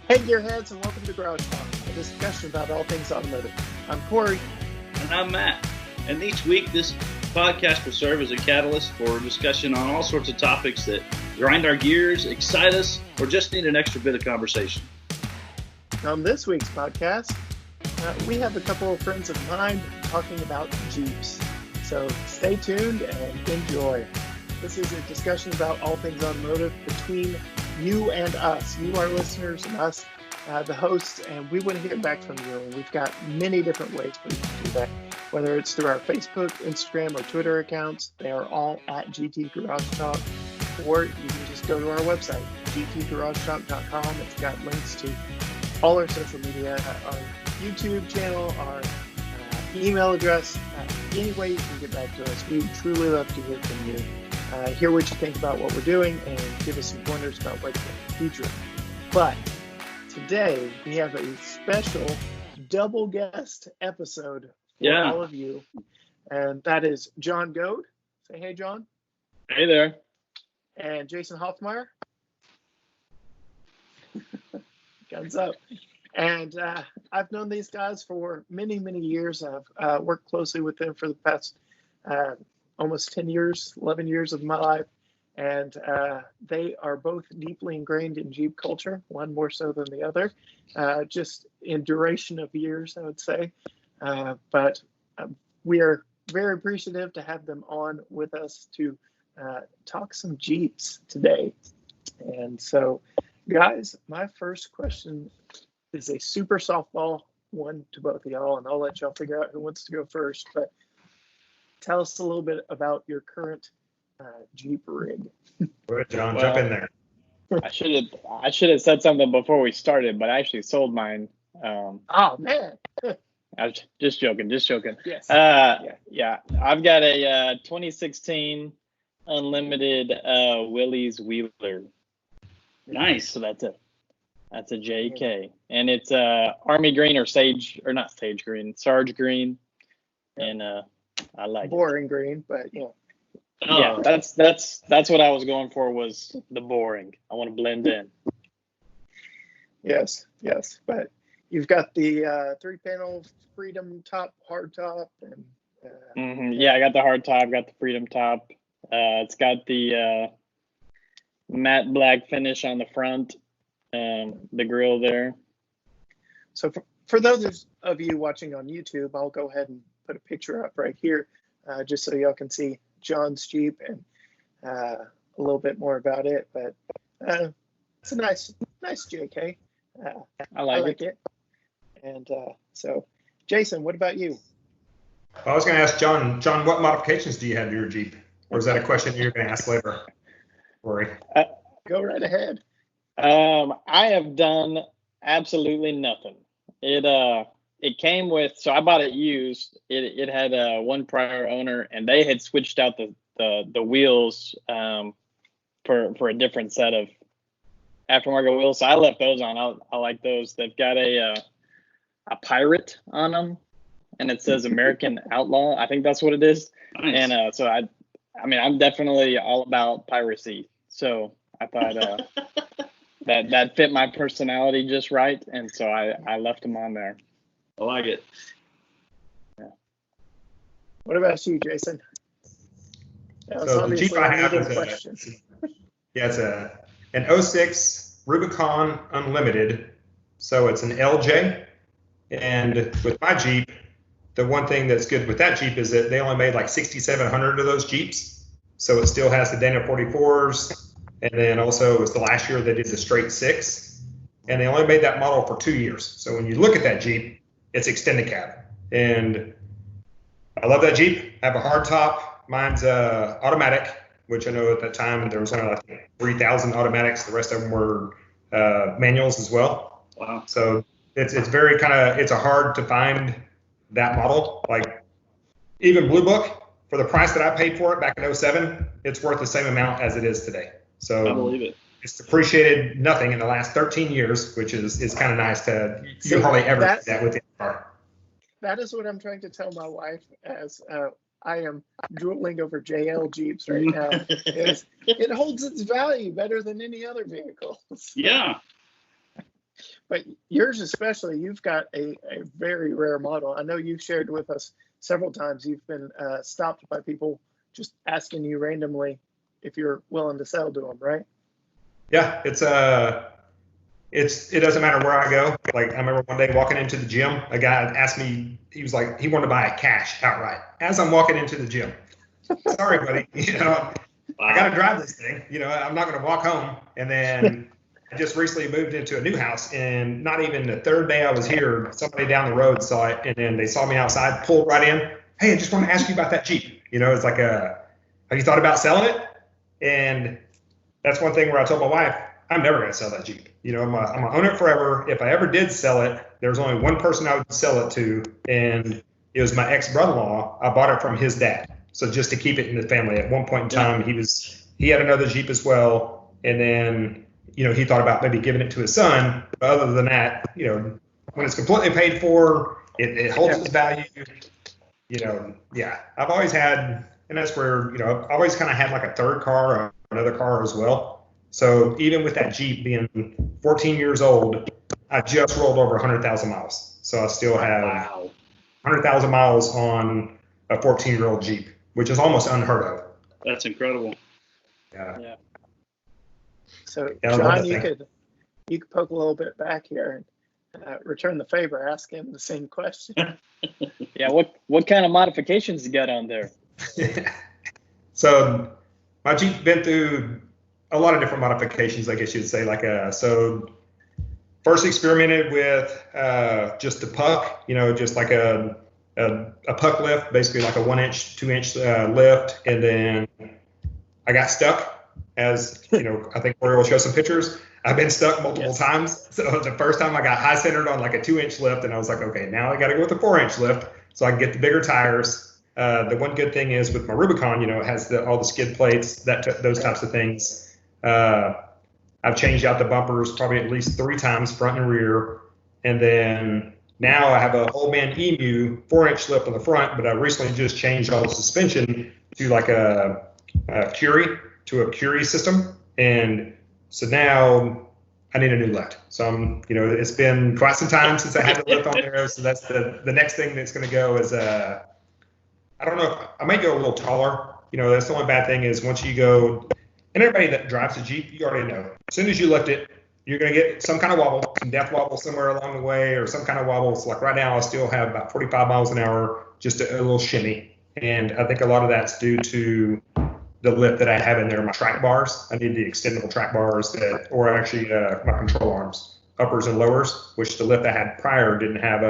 Hey gearheads, and welcome to Garage Talk, a discussion about all things automotive. I'm Cory. And I'm Matt. And each week, this podcast will serve as a catalyst for discussion on all sorts of topics that grind our gears, excite us, or just need an extra bit of conversation. On this week's podcast, we have a couple of friends of mine talking about Jeeps. So stay tuned and enjoy. This is a discussion about all things automotive between you and us, you, our listeners, and us, the hosts, and we want to hear back from you. And we've got many different ways for you to do that, whether it's through our Facebook, Instagram, or Twitter accounts. They are all at GT Garage Talk, or you can just go to our website, gtgaragetalk.com. It's got links to all our social media, our YouTube channel, our email address, any way you can get back to us. We truly love to hear from you. Hear what you think about what we're doing and give us some pointers about what to do in the future. But today we have a special double guest episode for all of you, and that is John Goad. Say hey, John. Hey there. And Jason Hoffmeyer. Guns up. And I've known these guys for many, many years. I've worked closely with them for the past almost 10 years, 11 years of my life. And they are both deeply ingrained in Jeep culture, one more so than the other, just in duration of years, I would say. But we are very appreciative to have them on with us to talk some Jeeps today. And so, guys, my first question is a super softball one to both of y'all, and I'll let y'all figure out who wants to go first. But tell us a little bit about your current Jeep rig. Go ahead, John, jump in there. I should have said something before we started, but I actually sold mine. Oh man! I was just joking. Yes. Yeah. I've got a 2016 Unlimited Willys Wheeler. Nice. So that's a JK, and it's army green or sage, or not sage green, sarge green, and I like boring green, but yeah. Oh. Yeah, that's what I was going for, was the boring. I want to blend in. Yes, but you've got the 3-panel Freedom top, hard top, and Yeah, I got the hard top, got the Freedom top. It's got the matte black finish on the front, the grill there. So for those of you watching on YouTube, I'll go ahead and put a picture up right here, just so y'all can see John's Jeep and a little bit more about it. But it's a nice JK. I like it. And so, Jason, what about you? I was going to ask John, what modifications do you have to your Jeep? Or is that a question you're going to ask later, Cory? Go right ahead. I have done absolutely nothing. It came with, so I bought it used. It had one prior owner, and they had switched out the wheels for a different set of aftermarket wheels. So I left those on. I like those. They've got a pirate on them, and it says American Outlaw. I think that's what it is. Nice. And so I'm definitely all about piracy. So I thought that fit my personality just right, and so I left them on there. I like it. Yeah. What about you, Jason? So the Jeep I have is it's an 06 Rubicon Unlimited. So it's an LJ. And with my Jeep, the one thing that's good with that Jeep is that they only made like 6,700 of those Jeeps. So it still has the Dana 44s. And then also it was the last year they did the straight 6. And they only made that model for 2 years. So when you look at that Jeep, it's extended cab. And I love that Jeep. I have a hard top. Mine's automatic, which I know at that time there was only like 3,000 automatics. The rest of them were manuals as well. Wow. So it's very it's a hard to find that model. Like even Blue Book, for the price that I paid for it back in 07, it's worth the same amount as it is today. So I believe it. It's appreciated nothing in the last 13 years, which is kind of nice to, you hardly ever see that with the car. That is what I'm trying to tell my wife as I am drooling over JL Jeeps right now. It holds its value better than any other vehicles. Yeah. But yours especially, you've got a very rare model. I know you've shared with us several times. You've been stopped by people just asking you randomly if you're willing to sell to them, right? Yeah, it doesn't matter where I go. Like I remember one day walking into the gym, a guy asked me, he was like, he wanted to buy it cash outright as I'm walking into the gym. Sorry, buddy, I got to drive this thing. I'm not going to walk home. And then I just recently moved into a new house, and not even the third day I was here, somebody down the road saw it, and then they saw me outside, pulled right in. Hey, I just want to ask you about that Jeep. It's like have you thought about selling it? And that's one thing where I told my wife, I'm never going to sell that Jeep. I'm going to own it forever. If I ever did sell it, there's only one person I would sell it to, and it was my ex-brother-in-law. I bought it from his dad. So just to keep it in the family. At one point in time, he had another Jeep as well, and then he thought about maybe giving it to his son. But other than that, when it's completely paid for, it holds its value. I've always had, and that's where I've always kind of had like a third car or another car as well. So even with that Jeep being 14 years old, I just rolled over 100,000 miles. So I still have 100,000 miles on a 14-year-old Jeep, which is almost unheard of. That's incredible. Yeah. So John, you could poke a little bit back here and return the favor, ask him the same question. Yeah. What kind of modifications you got on there? So my Jeep's been through a lot of different modifications, I guess you'd say. So first experimented with just the puck, just like a puck lift, basically like a 1-inch, 2-inch lift, and then I got stuck. As I think Corey will show some pictures. I've been stuck multiple times. So the first time I got high centered on like a 2-inch lift, and I was like, okay, now I got to go with a 4-inch lift so I can get the bigger tires. The one good thing is with my Rubicon, it has all the skid plates, those types of things. I've changed out the bumpers probably at least 3 times, front and rear. And then now I have a Old Man Emu 4-inch lift on the front, but I recently just changed all the suspension to like a Curie system. And so now I need a new lift. So it's been quite some time since I had the lift on there. So that's the next thing that's going to go is, I don't know, I might go a little taller. That's the only bad thing is once you go, and everybody that drives a Jeep, you already know, as soon as you lift it, you're going to get some kind of wobble, some depth wobble somewhere along the way, or some kind of wobble. So like right now, I still have about 45 miles an hour, just a little shimmy. And I think a lot of that's due to the lift that I have in there, my track bars. I need the extendable track bars or actually my control arms, uppers and lowers, which the lift I had prior didn't have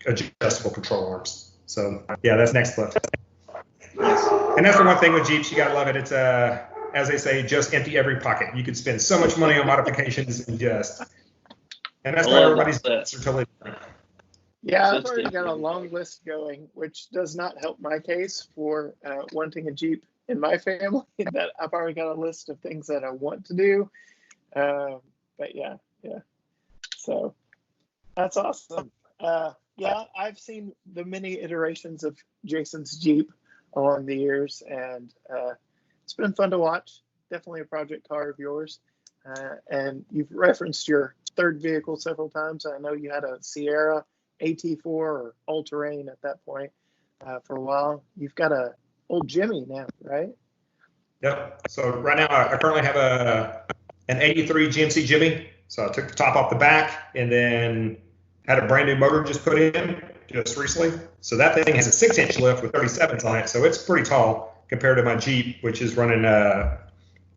adjustable control arms. So yeah, that's next lift. And that's the one thing with Jeeps, you gotta love it. It's as they say, just empty every pocket. You could spend so much money on modifications and that's why everybody's are totally different. Yeah, I've already got a long list going, which does not help my case for wanting a Jeep in my family. That I've already got a list of things that I want to do. But yeah. So that's awesome. I've seen the many iterations of Jason's Jeep along the years, and it's been fun to watch. Definitely a project car of yours. And you've referenced your third vehicle several times. I know you had a Sierra AT4 or all-terrain at that point for a while. You've got a old Jimmy now, right? Yep. So right now I currently have an 83 GMC Jimmy. So I took the top off the back and then had a brand new motor just put in just recently. So that thing has a 6-inch lift with 37s on it. So it's pretty tall compared to my Jeep, which is running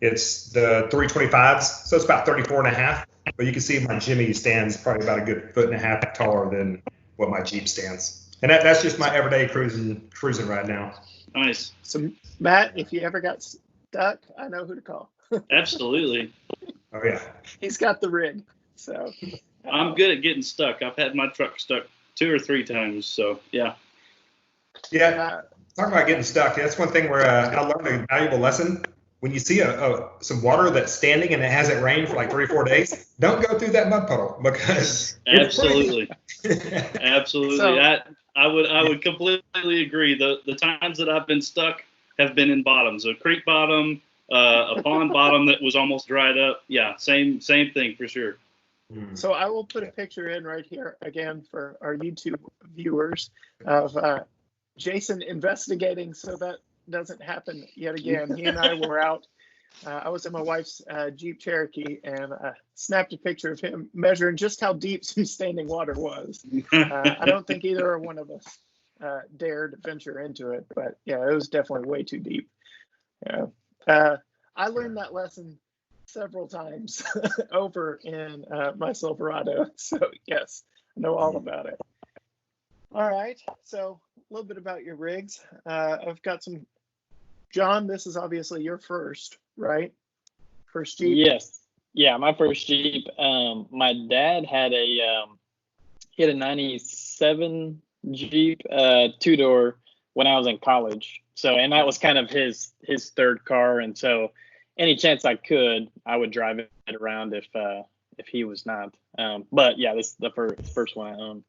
it's the 325s. So it's about 34 and a half. But you can see my Jimmy stands probably about a good 1.5 feet taller than what my Jeep stands. And that's just my everyday cruising right now. Nice. So Matt, if you ever got stuck, I know who to call. Absolutely. Oh yeah. He's got the rig. So I'm good at getting stuck. I've had my truck stuck 2 or 3 times. So yeah. Yeah. Talking about getting stuck. That's one thing where I learned a valuable lesson. When you see some water that's standing and it hasn't rained for like 3 or 4 days, don't go through that mud puddle because absolutely, absolutely. So, I would completely agree. The times that I've been stuck have been in bottoms, a creek bottom, a pond bottom that was almost dried up. Yeah, same thing for sure. So I will put a picture in right here again for our YouTube viewers of Jason investigating so that doesn't happen yet again. He and I were out. I was in my wife's Jeep Cherokee and snapped a picture of him measuring just how deep some standing water was. I don't think either one of us dared venture into it, but yeah, it was definitely way too deep. Yeah. I learned that lesson several times over in my Silverado. So yes, I know all about it. All right, so a little bit about your rigs. I've got some. John, this is obviously your first, right? First Jeep. Yes. Yeah, my first Jeep. My dad had he had a 97 Jeep, 2-door when I was in college. So, and that was kind of his third car. And so any chance I could, I would drive it around if he was not. But yeah, this is the first one I own.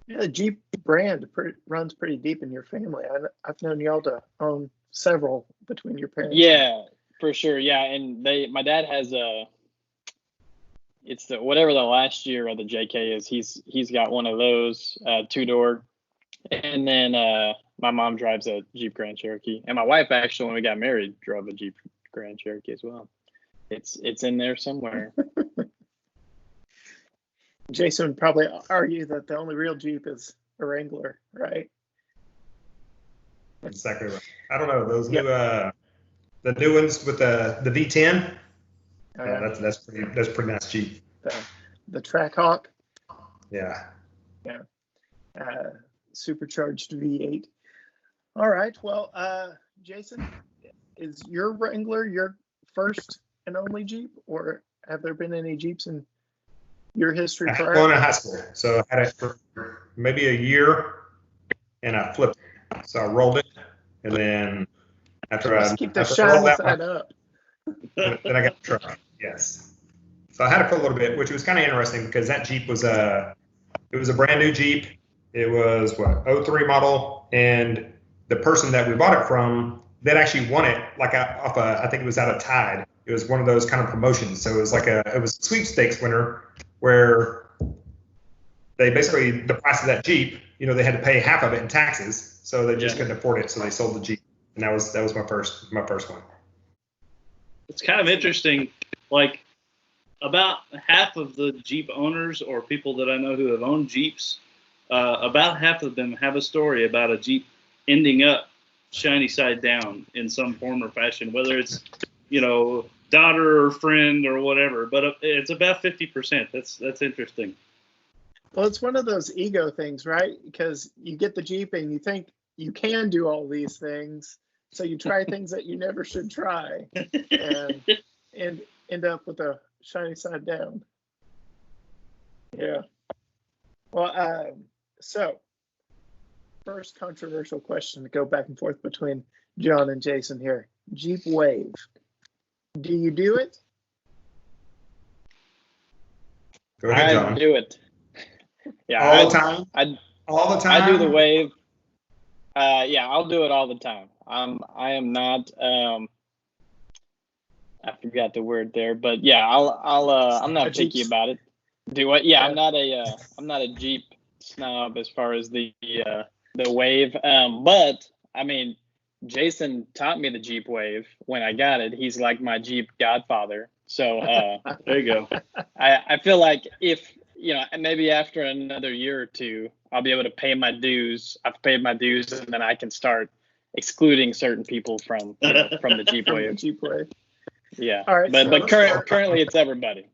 Yeah, the Jeep brand runs pretty deep in your family. I've known y'all to own several between your parents. Yeah, for sure. Yeah, and my dad has it's whatever the last year of the JK is. He's got one of those 2-door, and then my mom drives a Jeep Grand Cherokee, and my wife actually, when we got married, drove a Jeep Grand Cherokee as well. It's in there somewhere. Jason would probably argue that the only real Jeep is a Wrangler, right? Exactly right. I don't know those new the new ones with the V10. That's pretty nice Jeep. The Trackhawk. Yeah. Yeah. Supercharged V8. All right. Well, Jason, is your Wrangler your first and only Jeep, or have there been any Jeeps in your history? I had one in high school, so I had it for maybe a year, and I flipped it. So I rolled it, and then after I keep the shiny side up. Then I got the truck. Yes. So I had it for a little bit, which was kind of interesting because that Jeep was a brand new Jeep. It was 03 model, and the person that we bought it from, that actually won it I think it was out of Tide. It was one of those kind of promotions. So it was a sweepstakes winner where they basically, the price of that Jeep, they had to pay half of it in taxes, so they just couldn't afford it, so they sold the Jeep, and that was my first one. It's kind of interesting. Like, about half of the Jeep owners or people that I know who have owned Jeeps, about half of them have a story about a Jeep ending up shiny side down in some form or fashion, whether it's, daughter or friend or whatever. But it's about 50%. That's interesting. Well, it's one of those ego things, right? Because you get the Jeep and you think you can do all these things, so you try things that you never should try, and end up with a shiny side down. Yeah. Well, so first controversial question to go back and forth between John and Jason here. Jeep Wave. Do you do it? Go ahead, John. I do it. Yeah. All the time? All the time? I do the Wave. Yeah, I'll do it all the time. I am not. I forgot the word there, but yeah, I'm not picky about it. Do what? Yeah, I'm not a Jeep snob as far as the Wave. But I mean, Jason taught me the Jeep Wave when I got it. He's like my Jeep godfather. So there you go. I feel like if maybe after another year or two, I'll be able to pay my dues. I've paid my dues, and then I can start excluding certain people from the Jeep Wave. Jeep Wave. Yeah. All right. But currently it's everybody.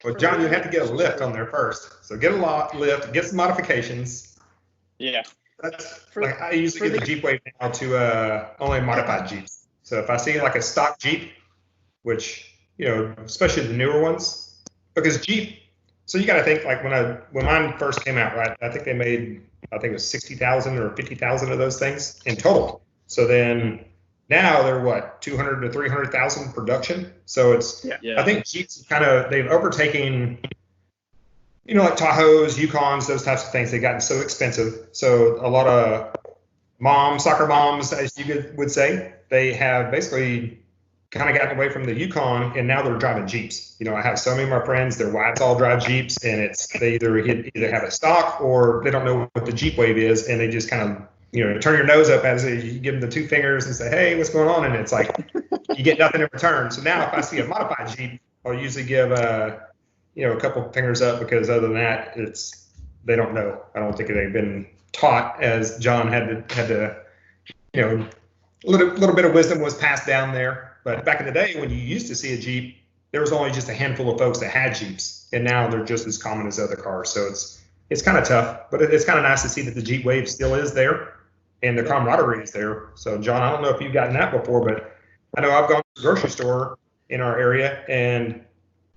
Well, John, you have to get a lift on there first. So get a lift, get some modifications. Yeah. I usually get the Jeep Wave now to only modified Jeeps. So if I see like a stock Jeep, which especially the newer ones, because Jeep. So you got to think like when mine first came out, right? I think they made it was 60,000 or 50,000 of those things in total. So then now they're 200 to 300,000 production. So it's I think Jeeps they've overtaken like Tahoes, Yukons, those types of things. They've gotten so expensive. So a lot of soccer moms, as you would say, they have basically kind of gotten away from the Yukon, and now they're driving Jeeps. You know, I have so many of my friends, their wives all drive Jeeps, and they either have a stock or they don't know what the Jeep Wave is, and they just kind of, you know, turn your nose up as you give them the 2 fingers and say, hey, what's going on? And it's like, you get nothing in return. So now if I see a modified Jeep, I'll usually give, you know, a couple fingers up, because other than that, they don't know. I don't think they've been taught, as John had to, you know, a little bit of wisdom was passed down there. But back in the day, when you used to see a Jeep, there was only just a handful of folks that had Jeeps, and now they're just as common as other cars. So it's kind of tough, but it's kind of nice to see that the Jeep Wave still is there, and the camaraderie is there. So, John, I don't know if you've gotten that before, but I know I've gone to the grocery store in our area, and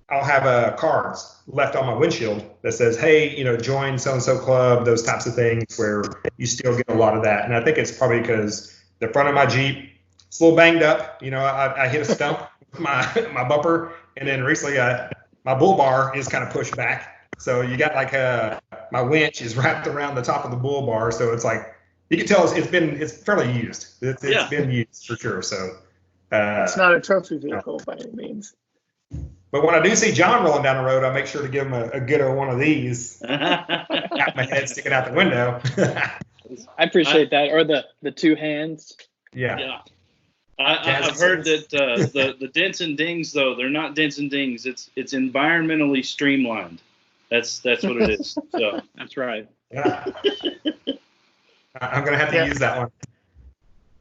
I'll have cards left on my windshield that says, hey, you know, join so-and-so club, those types of things, where you still get a lot of that. And I think it's probably because the front of my Jeep, it's a little banged up. You know, I hit a stump with my bumper, and then recently my bull bar is kind of pushed back. So you got like my winch is wrapped around the top of the bull bar. So it's like, you can tell it's fairly used. It's been used for sure. So it's not a trophy vehicle by any means. But when I do see John rolling down the road, I make sure to give him a good old one of these. Got my head sticking out the window. I appreciate that. Or the 2 hands. Yeah. I've heard that the dents and dings, though, they're not dents and dings. It's environmentally streamlined. That's what it is. So that's right. Yeah. I'm gonna have to use that one.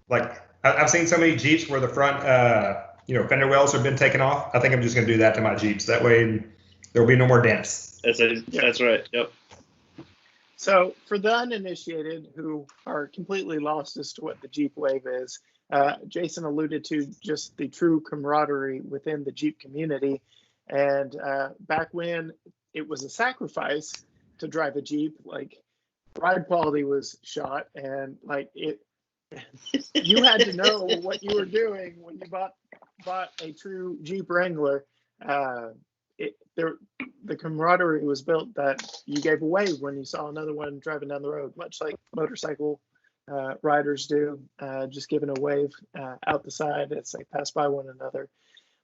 Like, I've seen so many Jeeps where the front fender wells have been taken off. I think I'm just gonna do that to my Jeeps. That way there'll be no more dents. That's right. Yep. So for the uninitiated who are completely lost as to what the Jeep Wave is, Jason alluded to just the true camaraderie within the Jeep community. And back when it was a sacrifice to drive a Jeep, like, ride quality was shot, and like you had to know what you were doing when you bought a true Jeep Wrangler. The camaraderie was built that you gave away when you saw another one driving down the road, much like motorcycle riders do, just giving a wave out the side as they pass by one another.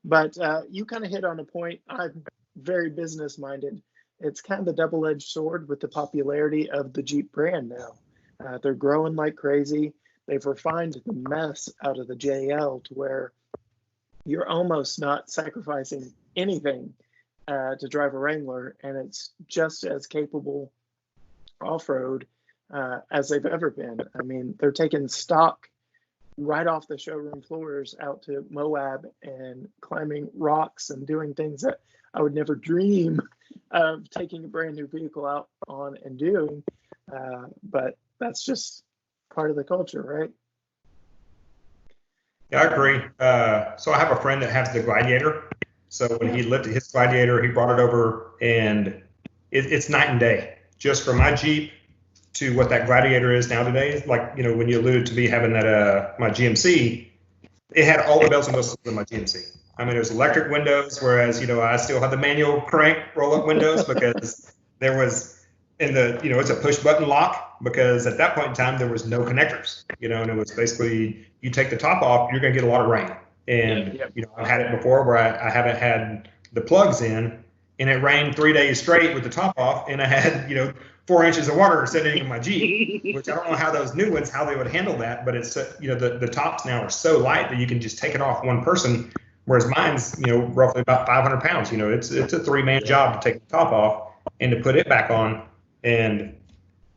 But you kind of hit on a point. I'm very business minded. It's kind of the double-edged sword with the popularity of the Jeep brand now. They're growing like crazy. They've refined the mess out of the JL to where you're almost not sacrificing anything to drive a Wrangler, and it's just as capable off-road as they've ever been. I mean, they're taking stock right off the showroom floors out to Moab and climbing rocks and doing things that I would never dream of taking a brand new vehicle out on and doing. But that's just part of the culture, right? Yeah, I agree. So I have a friend that has the Gladiator. So when he lifted his Gladiator, he brought it over, and it's night and day. Just from my Jeep to what that Gladiator is now today. Like, you know, when you alluded to me having that my GMC, it had all the bells and whistles in my GMC. I mean, it was electric windows, whereas, you know, I still have the manual crank roll-up windows because there was it's a push-button lock, because at that point in time there was no connectors, you know, and it was basically you take the top off, you're going to get a lot of rain. And, you know, I've had it before where I haven't had the plugs in, and it rained 3 days straight with the top off, and I had, 4 inches of water sitting in my Jeep, which I don't know how those new ones, how they would handle that, but it's, the tops now are so light that you can just take it off one person, whereas mine's, roughly about 500 pounds. It's a 3-man job to take the top off and to put it back on. And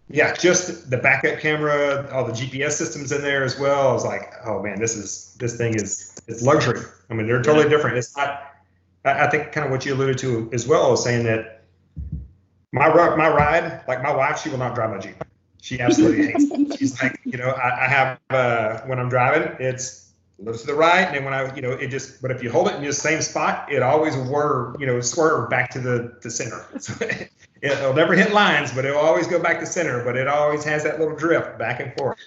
yeah, just the backup camera, all the GPS systems in there as well. I was like, oh man, this thing is luxury. I mean, they're totally different. It's not, I think kind of what you alluded to as well is saying that my ride, like my wife, she will not drive my Jeep. She absolutely hates it. She's like, I have, when I'm driving, it's a little to the right. And then when but if you hold it in the same spot, it always will, swerve back to the center. So it'll never hit lines, but it'll always go back to center, but it always has that little drift back and forth.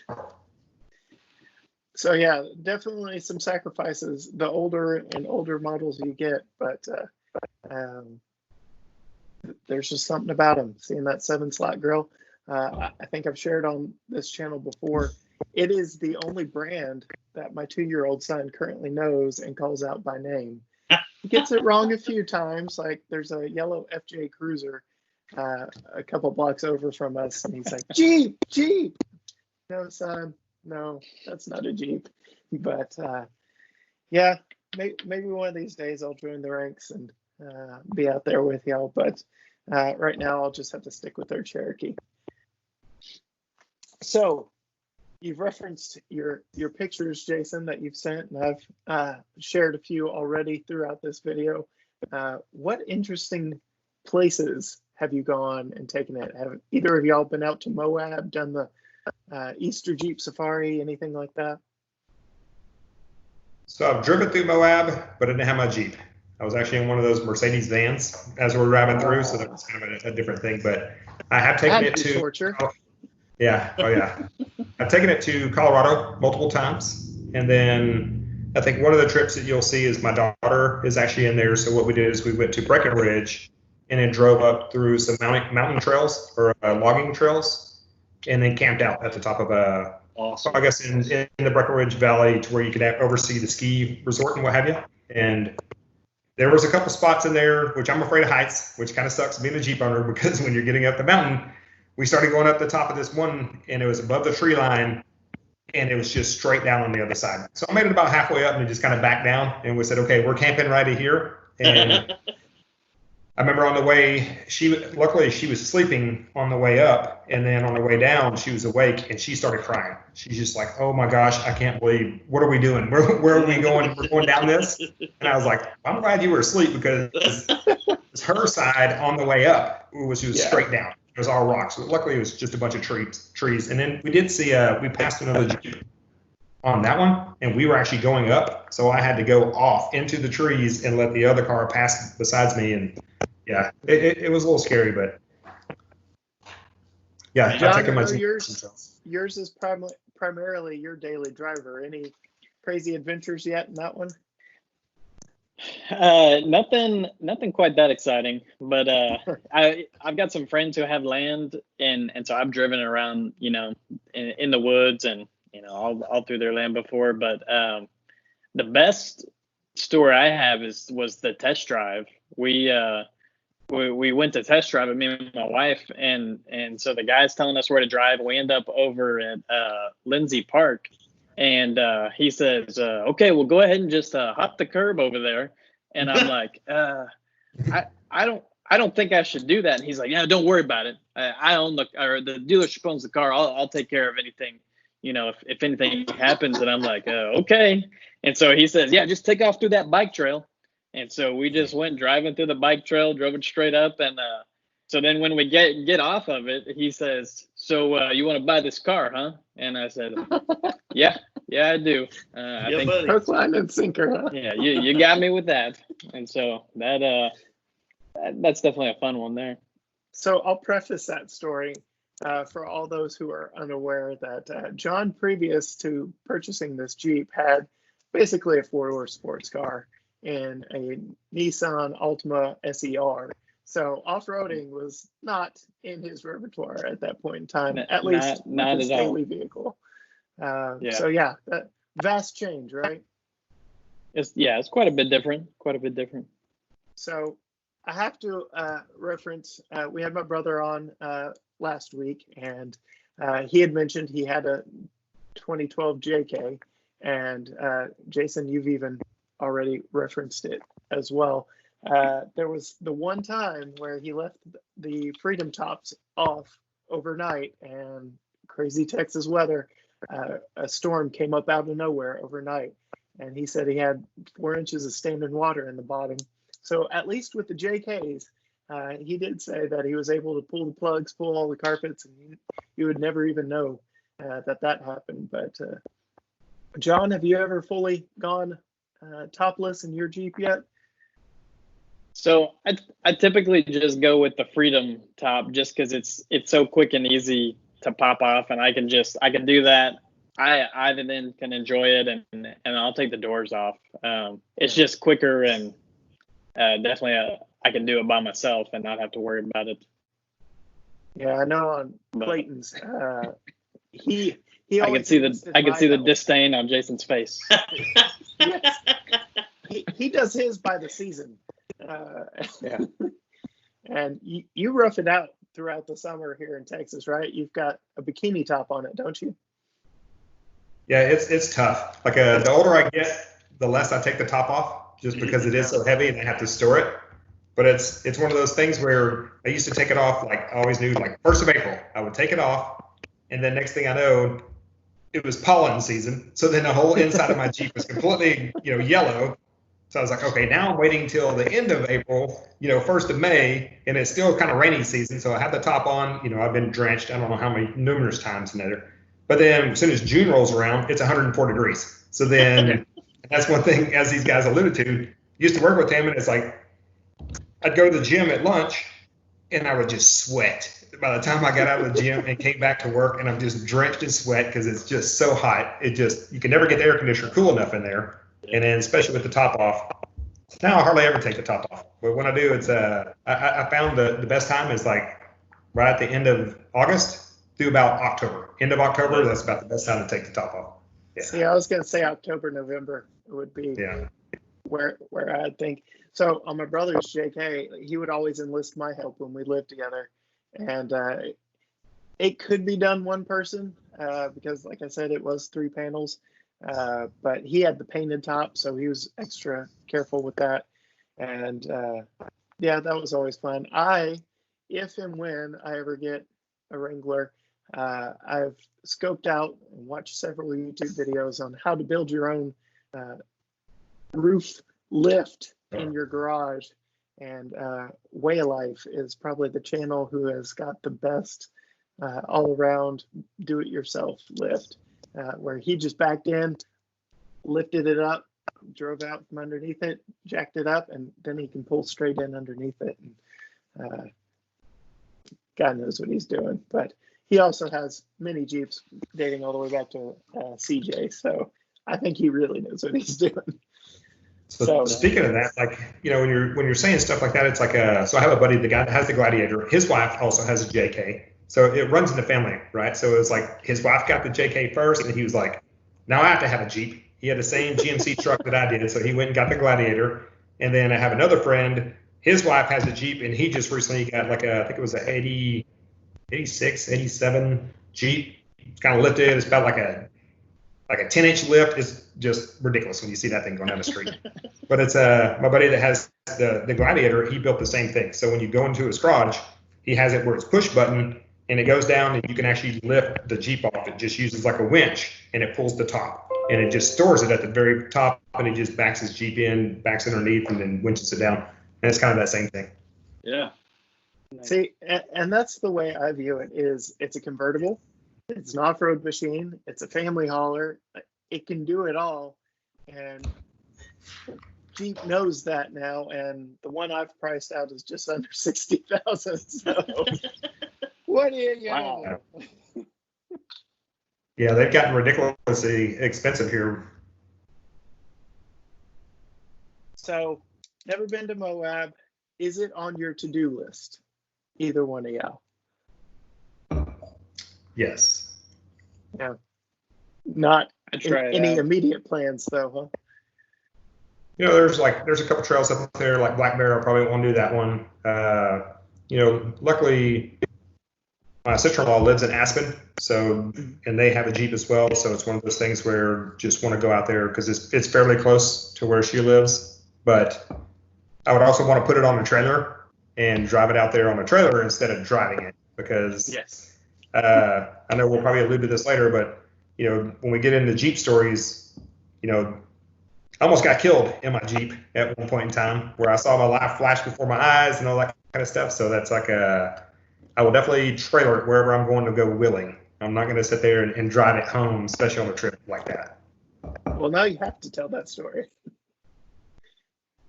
So yeah, definitely some sacrifices the older and older models you get, but there's just something about them. Seeing that 7-slot grill, I think I've shared on this channel before. it is the only brand that my 2-year-old son currently knows and calls out by name. He gets it wrong a few times. Like there's a yellow FJ Cruiser a couple blocks over from us, and he's like, Jeep, Jeep. No, son, no, that's not a Jeep. But yeah, maybe one of these days I'll join the ranks and be out there with y'all. But right now I'll just have to stick with their Cherokee. So you've referenced your pictures, Jason, that you've sent, and I've shared a few already throughout this video. What interesting places have you gone and taken it? Have either of y'all been out to Moab, done the Easter Jeep Safari, anything like that? So I've driven through Moab, but I didn't have my Jeep. I was actually in one of those Mercedes vans as we were driving through, so that was kind of a different thing. But I have taken it to torture. Yeah, oh yeah. I've taken it to Colorado multiple times, and then I think one of the trips that you'll see is my daughter is actually in there. So what we did is we went to Breckenridge and then drove up through some mountain trails or logging trails, and then camped out at the top of awesome. I guess in the Breckenridge Valley to where you could oversee the ski resort and what have you. And there was a couple spots in there, which I'm afraid of heights, which kind of sucks being a Jeep owner, because when you're getting up the mountain, we started going up the top of this one, and it was above the tree line, and it was just straight down on the other side. So I made it about halfway up and just kind of backed down, and we said, okay, we're camping right here. And I remember on the way, luckily she was sleeping on the way up, and then on the way down, she was awake, and she started crying. She's just like, oh my gosh, I can't believe, what are we doing? Where are we going? We're going down this? And I was like, I'm glad you were asleep, because it's her side on the way up was straight down. It was all rocks. So luckily, it was just a bunch of trees. And then we did see, we passed another Jeep on that one, and we were actually going up. So I had to go off into the trees and let the other car pass besides me. And yeah, it was a little scary, but yeah. John, I know yours is primarily your daily driver. Any crazy adventures yet in that one? Nothing quite that exciting, but I've got some friends who have land, and so I've driven around, in the woods and all through their land before. But the best story I have was the test drive. We went to test drive it, me and my wife, and so the guy's telling us where to drive. We end up over at Lindsay Park. And he says, okay, well, go ahead and just hop the curb over there. And I'm like, I don't think I should do that. And he's like, yeah, don't worry about it. I own the dealership owns the car. I'll take care of anything, if anything happens. And I'm like, okay. And so he says, yeah, just take off through that bike trail. And so we just went driving through the bike trail, drove it straight up. And so then when we get off of it, he says, so you want to buy this car, huh? And I said, yeah, I do. I think hook, line, and sinker, huh? Yeah, you got me with that. And so that's definitely a fun one there. So I'll preface that story for all those who are unaware that John, previous to purchasing this Jeep, had basically a 4-door sports car and a Nissan Altima SER. So off-roading was not in his repertoire at that point in time, at least not his daily vehicle. So yeah, that vast change, right? It's quite a bit different. So I have to reference, we had my brother on last week, and he had mentioned he had a 2012 JK, and Jason, you've even already referenced it as well. There was the one time where he left the Freedom Tops off overnight, and crazy Texas weather, a storm came up out of nowhere overnight, and he said he had 4 inches of standing water in the bottom. So at least with the JKs, he did say that he was able to pull the plugs, pull all the carpets, and you would never even know that happened. But John, have you ever fully gone topless in your Jeep yet? So I typically just go with the Freedom Top, just because it's so quick and easy to pop off, and I can do that. I then can enjoy it, and I'll take the doors off. It's just quicker, and definitely I can do it by myself and not have to worry about it. Yeah, I know on Clayton's, he I can see the disdain on Jason's face. Yes. He does his by the season. Yeah. And you rough it out throughout the summer here in Texas, right? You've got a bikini top on it, don't you? Yeah, it's tough. Like the older I get, the less I take the top off, just because it is so heavy and I have to store it. But it's one of those things where I used to take it off, like I always knew, like 1st of April, I would take it off, and then next thing I know, it was pollen season. So then the whole inside of my Jeep was completely, yellow. So I was like, okay, now I'm waiting till the end of April, 1st of May, and it's still kind of rainy season. So I have the top on, I've been drenched, I don't know how many, numerous times in there. But then as soon as June rolls around, it's 104 degrees. So then that's one thing, as these guys alluded to, used to work with him, and it's like, I'd go to the gym at lunch and I would just sweat. By the time I got out of the gym and came back to work, and I'm just drenched in sweat because it's just so hot. You can never get the air conditioner cool enough in there. And then especially with the top off. Now I hardly ever take the top off. But when I do, it's I found the best time is like right at the end of August through about October. End of October, that's about the best time to take the top off. Yeah. See, I was going to say October, November would be where I think. So on my brother's JK, he would always enlist my help when we lived together. And it could be done one person because, like I said, it was 3 panels. But he had the painted top, so he was extra careful with that. And that was always fun. If and when I ever get a Wrangler, I've scoped out and watched several YouTube videos on how to build your own roof lift in your garage. And Way of Life is probably the channel who has got the best all around do-it-yourself lift, where he just backed in, lifted it up, drove out from underneath it, jacked it up, and then he can pull straight in underneath it. And, God knows what he's doing. But he also has many Jeeps dating all the way back to CJ, so I think he really knows what he's doing. So speaking of that, like, when you're saying stuff like that, it's like so I have a buddy, the guy that has the Gladiator, his wife also has a JK. So it runs in the family, right? So it's like his wife got the JK first, and he was like, now I have to have a Jeep. He had the same GMC truck that I did, so he went and got the Gladiator. And then I have another friend, his wife has a Jeep, and he just recently got I think it was an 86, 87 Jeep. It's kind of lifted. It's about like a 10-inch lift. Is just ridiculous when you see that thing going down the street. But it's my buddy that has the Gladiator. He built the same thing. So when you go into his garage, he has it where it's push button, and it goes down, and you can actually lift the Jeep off. It just uses like a winch, and it pulls the top, and it just stores it at the very top, and it just backs his Jeep in, backs underneath, and then winches it down. And it's kind of that same thing. Yeah. See, and that's the way I view it. Is it's a convertible. It's an off-road machine. It's a family hauler. It can do it all, and Jeep knows that now. And the one I've priced out is just under 60,000. So, what do you know? Yeah, they've gotten ridiculously expensive here. So, never been to Moab. Is it on your to-do list? Either one of y'all. Yes. Yeah. Not any out. immediate plans, though, huh? There's a couple trails up there, like Black Bear. I probably won't do that one. Luckily, my sister-in-law lives in Aspen, and they have a Jeep as well. So it's one of those things where just want to go out there because it's fairly close to where she lives. But I would also want to put it on a trailer and drive it out there on a trailer instead of driving it, because Yes. I know we'll probably allude to this later, but when we get into Jeep stories, I almost got killed in my Jeep at one point in time, where I saw my life flash before my eyes and all that kind of stuff. So that's like I will definitely trailer it wherever I'm going to go willing. I'm not going to sit there and drive it home, especially on a trip like that. Well, now you have to tell that story.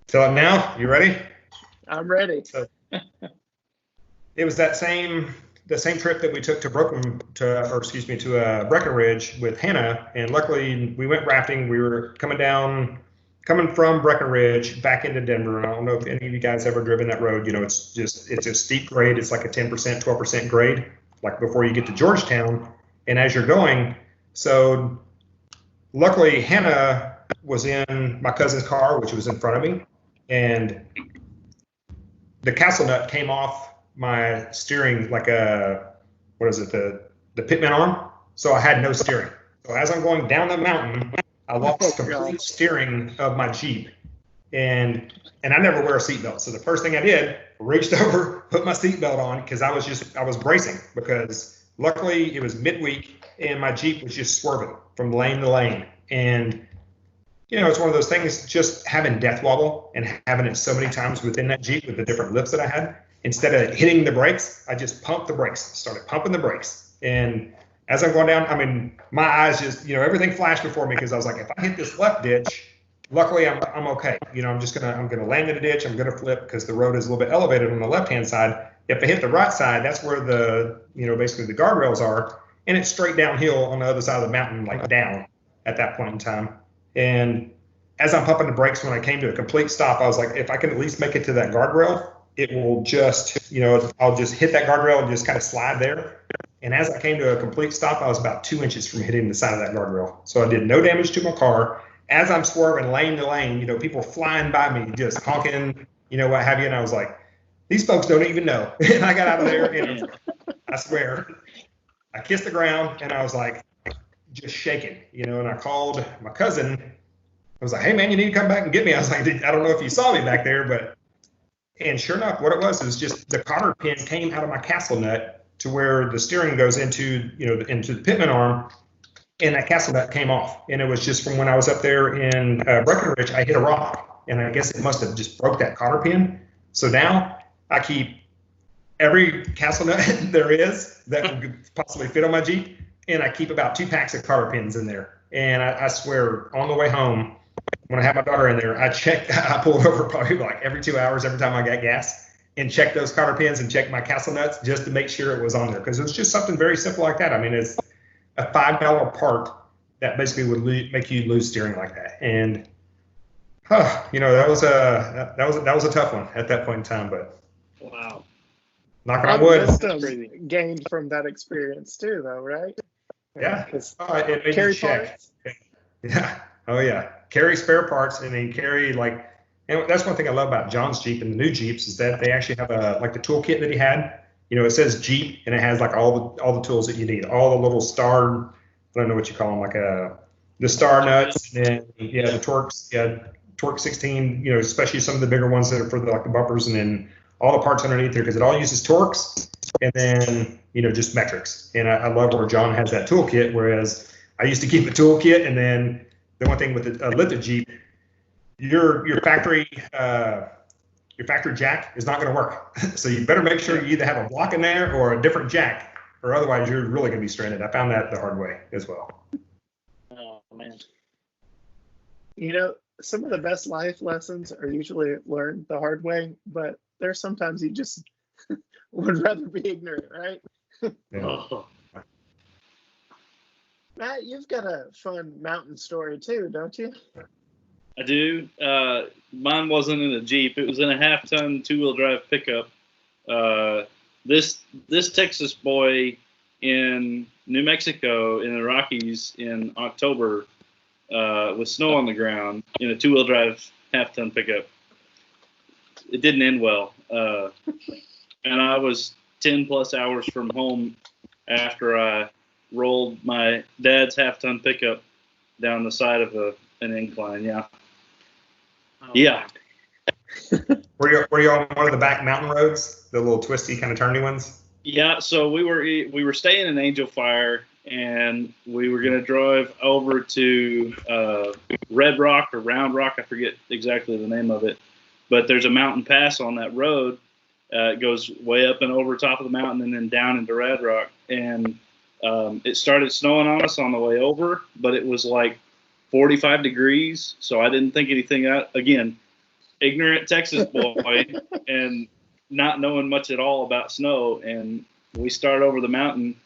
Tell it now. You ready? I'm ready. So, it was the same trip that we took to Breckenridge with Hannah, and luckily we went rafting. We were coming from Breckenridge back into Denver. And I don't know if any of you guys ever driven that road. It's a steep grade. It's like a 10%, 12% grade, like before you get to Georgetown. And as you're going, So luckily, Hannah was in my cousin's car, which was in front of me, and the castle nut came off my steering like the pitman arm. So I had no steering. So as I'm going down the mountain, I lost complete steering of my Jeep, and I never wear a seatbelt. So the first thing I did, reached over, put my seatbelt on because I was bracing because luckily it was midweek and my Jeep was just swerving from lane to lane. And it's one of those things, just having death wobble and having it so many times within that Jeep with the different lifts that I had. Instead of hitting the brakes, I just pumped the brakes, started pumping the brakes. And as I'm going down, I mean, my eyes just, everything flashed before me because I was like, if I hit this left ditch, luckily I'm okay. I'm gonna land in a ditch. I'm gonna flip because the road is a little bit elevated on the left-hand side. If I hit the right side, that's where the, basically the guardrails are, and it's straight downhill on the other side of the mountain, like down at that point in time. And as I'm pumping the brakes, when I came to a complete stop, I was like, if I can at least make it to that guardrail, it will just, I'll just hit that guardrail and just kind of slide there. And as I came to a complete stop, I was about 2 inches from hitting the side of that guardrail. So I did no damage to my car. As I'm swerving lane to lane, people flying by me, just honking, what have you. And I was like, these folks don't even know. And I got out of there, and I swear, I kissed the ground, and I was like, just shaking, and I called my cousin. I was like, hey, man, you need to come back and get me. I was like, I don't know if you saw me back there, and sure enough, what it was just the cotter pin came out of my castle nut to where the steering goes into the pitman arm, and that castle nut came off. And it was just from when I was up there in Breckenridge, I hit a rock, and I guess it must have just broke that cotter pin. So now I keep every castle nut there is that could possibly fit on my Jeep, and I keep about 2 packs of cotter pins in there. And I swear, on the way home, when I had my daughter in there, I pulled over probably like every 2 hours every time I got gas and checked those cotter pins and checked my castle nuts just to make sure it was on there. Because it was just something very simple like that. I mean, it's a $5 part that basically would make you lose steering like that. And, that was a tough one at that point in time. But wow, knocking on wood. Wisdom gained from that experience too, though, right? Yeah. It carry parts. Yeah. Oh yeah. Carry spare parts, and then carry and that's one thing I love about John's Jeep and the new Jeeps is that they actually have the toolkit that he had. It says Jeep, and it has all the tools that you need, all the little star, I don't know what you call them, the star nuts, and then the Torx, Torx 16, especially some of the bigger ones that are for the bumpers, and then all the parts underneath there, because it all uses Torx, and then just metrics. And I love where John has that toolkit, whereas I used to keep a toolkit, and then the one thing with a lifted Jeep, your factory jack is not going to work. So you better make sure you either have a block in there or a different jack, or otherwise you're really going to be stranded. I found that the hard way as well. Oh man. Some of the best life lessons are usually learned the hard way, but there's sometimes you just would rather be ignorant, right? Yeah. Matt, you've got a fun mountain story too, don't you? I do. Mine wasn't in a Jeep. It was in a half-ton 2-wheel drive pickup. This Texas boy in New Mexico in the Rockies in October with snow on the ground in a 2-wheel drive half-ton pickup. It didn't end well. And I was 10 plus hours from home after I rolled my dad's half-ton pickup down the side of an incline. Yeah. Yeah. Were you on one of the back mountain roads, the little twisty kind of turny ones? Yeah. So we were staying in Angel Fire, and we were going to drive over to Red Rock or Round Rock. I forget exactly the name of it, but there's a mountain pass on that road. It goes way up and over top of the mountain and then down into Red Rock. And it started snowing on us on the way over, but it was like 45 degrees. So I didn't think anything out. Again, ignorant Texas boy and not knowing much at all about snow. And we started over the mountain,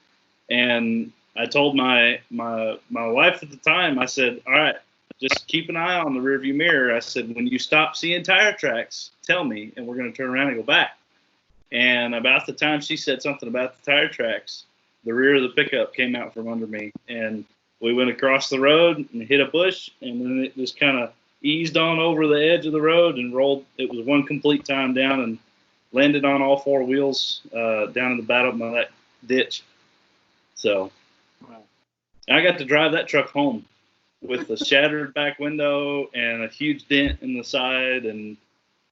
and I told my wife at the time, I said, all right, just keep an eye on the rearview mirror. I said, when you stop seeing tire tracks, tell me, and we're going to turn around and go back. And about the time she said something about the tire tracks, the rear of the pickup came out from under me, and we went across the road and hit a bush, and then it just kind of eased on over the edge of the road and rolled. It was one complete time down and landed on all four wheels down in the bottom of that ditch. So I got to drive that truck home with a shattered back window and a huge dent in the side. And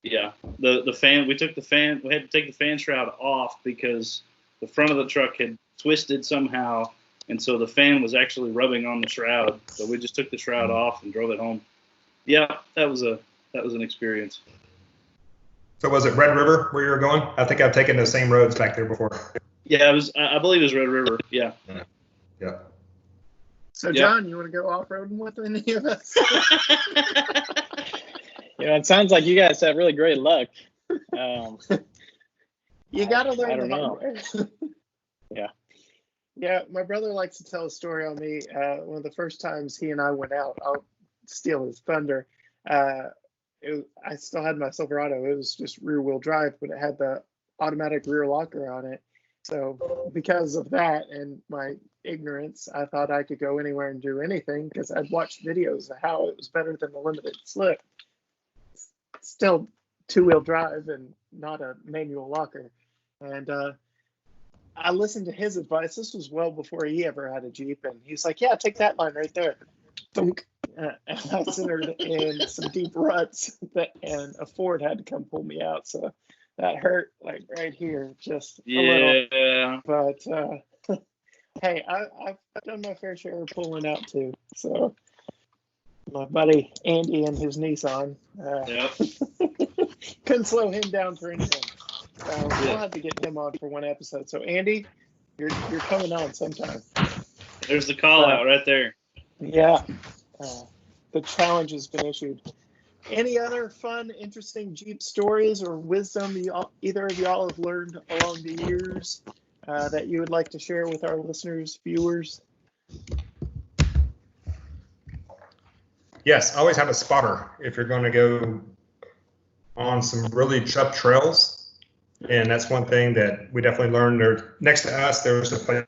yeah, the fan, we had to take the fan shroud off because the front of the truck had twisted somehow. And so the fan was actually rubbing on the shroud. So we just took the shroud off and drove it home. Yeah, that was an experience. So was it Red River where you were going? I think I've taken those same roads back there before. Yeah, I believe it was Red River. Yeah. Yeah. So John, you want to go off-roading with any of us? It sounds like you guys have really great luck. You got to learn. I don't know. Yeah. Yeah, my brother likes to tell a story on me. One of the first times he and I went out, I'll steal his thunder. I still had my Silverado. It was just rear-wheel drive, but it had the automatic rear locker on it. So because of that and my ignorance, I thought I could go anywhere and do anything because I'd watched videos of how it was better than the limited slip. Still two-wheel drive and not a manual locker. And I listened to his advice. This was well before he ever had a Jeep. And he's like, yeah, take that line right there. Thunk. And I centered in some deep ruts and a Ford had to come pull me out. So that hurt like right here, just a little. But hey, I've done my fair share of pulling out too. So my buddy Andy and his Nissan couldn't slow him down for anything. We'll have to get him on for one episode. So Andy, you're coming on sometime. There's the call out right there. Yeah. The challenge has been issued. Any other fun, interesting Jeep stories or wisdom either of y'all have learned along the years that you would like to share with our listeners, viewers? Yes, always have a spotter if you're going to go on some really tough trails. And that's one thing that we definitely learned. There, next to us, there's a place,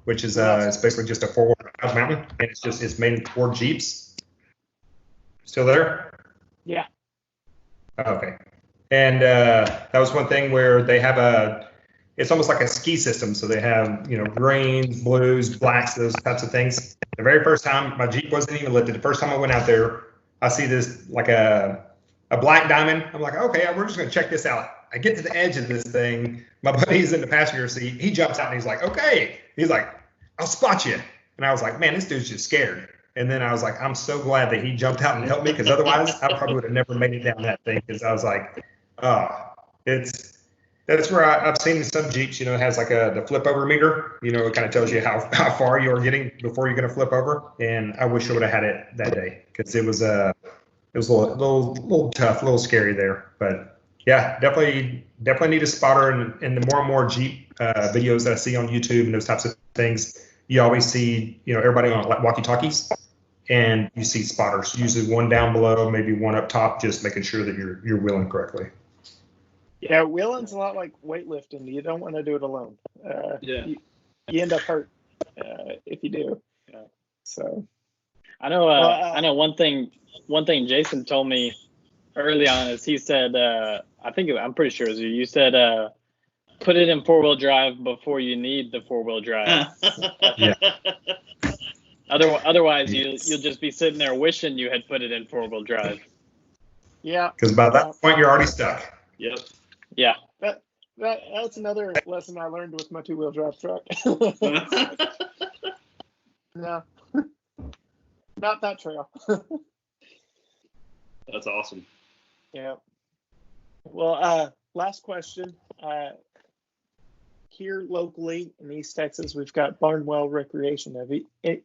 which is it's basically just a four-wheel drive mountain, and it's made for Jeeps. Still there? Yeah. Okay. And that was one thing where they have it's almost like a ski system. So they have, greens, blues, blacks, those types of things. The very first time, my Jeep wasn't even lifted. The first time I went out there, I see this like a black diamond. I'm like, okay, we're just going to check this out. I get to the edge of this thing. My buddy's in the passenger seat. He jumps out and he's like, okay. He's like, I'll spot you. And I was like, man, this dude's just scared. And then I was like, I'm so glad that he jumped out and helped me because otherwise I probably would have never made it down that thing because I was like, that's where I've seen some Jeeps, it has like the flip over meter, it kind of tells you how far you're getting before you're going to flip over. And I wish I would have had it that day because it was a little tough, a little scary there. But yeah, definitely need a spotter. And the more and more Jeep videos that I see on YouTube and those types of things, you always see, everybody on walkie-talkies, and you see spotters, usually one down below, maybe one up top, just making sure that you're wheeling correctly. Yeah, wheeling's a lot like weightlifting. You don't want to do it alone. You end up hurt if you do. So I know one thing Jason told me early on is he said, I'm pretty sure it was you said, put it in four-wheel drive before you need the four-wheel drive. Yeah. Otherwise, you'll just be sitting there wishing you had put it in four-wheel drive. Yeah. Because by that point, you're already stuck. Yep. Yeah. That's another lesson I learned with my two-wheel drive truck. No. Not that trail. That's awesome. Yeah. Well, last question. Here locally in East Texas, we've got Barnwell Recreation. Have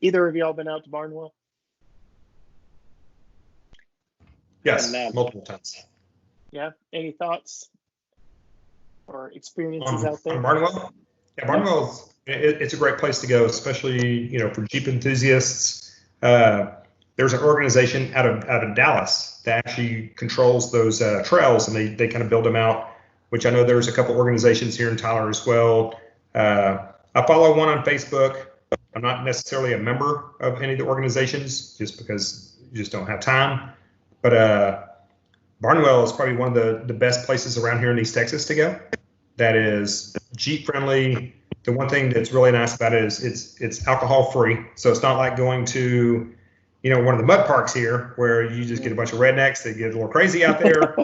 either of y'all been out to Barnwell? Yes, multiple times. Yeah. Any thoughts or experiences out there? On Barnwell? Yeah, Barnwell's it's a great place to go, especially for Jeep enthusiasts. There's an organization out of Dallas that actually controls those trails, and they kind of build them out, which I know there's a couple organizations here in Tyler as well. I follow one on Facebook. I'm not necessarily a member of any of the organizations just because you just don't have time. But Barnwell is probably one of the best places around here in East Texas to go. That is Jeep friendly. The one thing that's really nice about it is it's alcohol free. So it's not like going to, one of the mud parks here where you just get a bunch of rednecks that get a little crazy out there.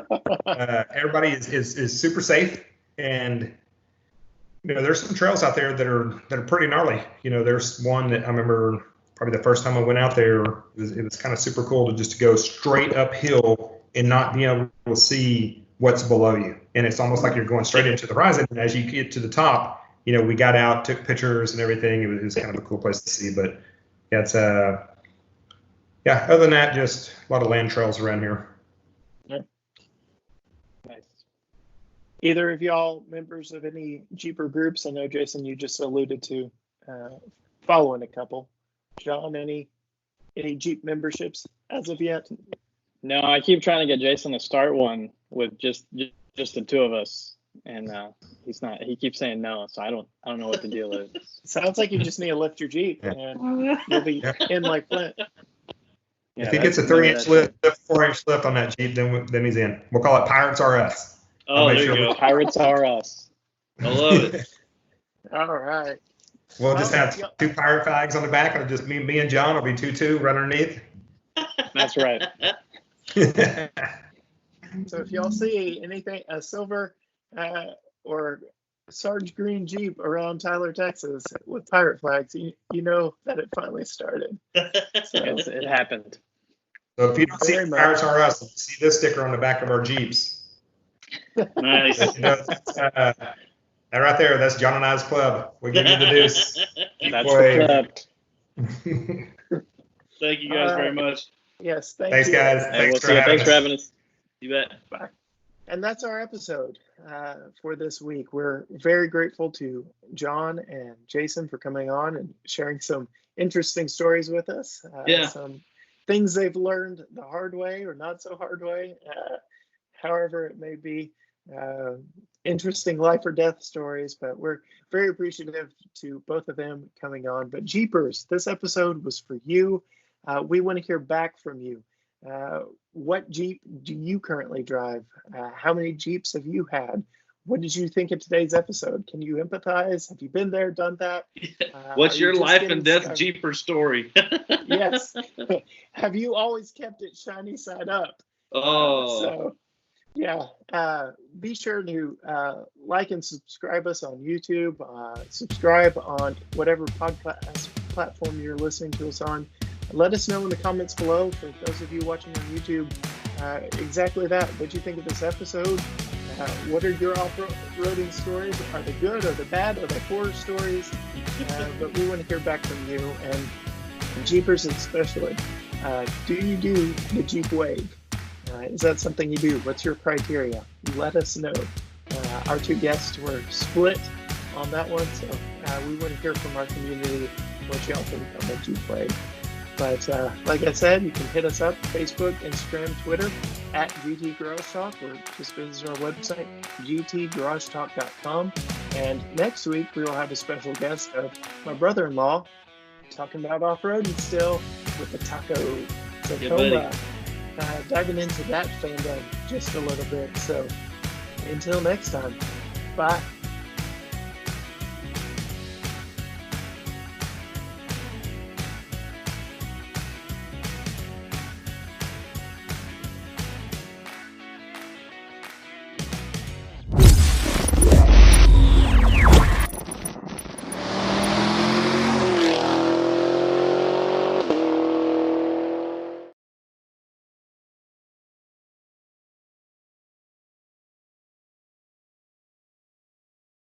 Everybody is super safe, and there's some trails out there that are pretty gnarly. There's one that I remember probably the first time I went out there. It was kind of super cool to go straight uphill and not be able to see what's below you, and it's almost like you're going straight into the horizon. And as you get to the top, we got out, took pictures and everything. It was kind of a cool place to see. But yeah, it's other than that, just a lot of land trails around here. Yeah. Nice. Either of y'all members of any Jeeper groups? I know, Jason, you just alluded to following a couple. John, any Jeep memberships as of yet? No, I keep trying to get Jason to start one with just the two of us, and he's not. He keeps saying no, so I don't know what the deal is. Sounds like you just need to lift your Jeep, and you'll be in like Flint. Yeah, if he gets a 3-inch lift, 4-inch lift on that Jeep, then he's in. We'll call it Pirates R Us. Oh, there you go. Pirates R Us. I love it. All right. We'll just have two pirate flags on the back, and just me and John will be 2-2 right underneath. That's right. So if y'all see anything, a silver or Sarge green Jeep around Tyler, Texas with pirate flags, you know that it finally started. So it happened. So if you don't see Pirates R Us, see this sticker on the back of our Jeeps. Nice. That right there, that's John and I's club. We give you the deuce. That's the club. Thank you guys very much. Yes, thanks you. guys. Thanks for having us. You bet. Bye. And that's our episode for this week. We're very grateful to John and Jason for coming on and sharing some interesting stories with us. Some things they've learned the hard way or not so hard way, however it may be. Interesting life or death stories, but we're very appreciative to both of them coming on. But Jeepers, this episode was for you. We want to hear back from you. What Jeep do you currently drive? How many Jeeps have you had? What did you think of today's episode? Can you empathize? Have you been there, done that? What's your life and death Jeeper story? Yes. Have you always kept it shiny side up? Be sure to like and subscribe us on YouTube. Subscribe on whatever podcast platform you're listening to us on. Let us know in the comments below, for those of you watching on YouTube, exactly that. What do you think of this episode? What are your off-roading stories? Are they good? Are they bad? Are they horror stories? But we want to hear back from you, and Jeepers especially. Do you do the Jeep Wave? Is that something you do? What's your criteria? Let us know. Our two guests were split on that one, so we want to hear from our community what y'all think of the Jeep Wave. But like I said, you can hit us up, Facebook, Instagram, Twitter, at GT Garage Talk, or just visit our website, gtgaragetalk.com. And next week, we will have a special guest of my brother-in-law, talking about off-roading still with the Taco Tacoma. Diving into that fandom just a little bit. So until next time, bye.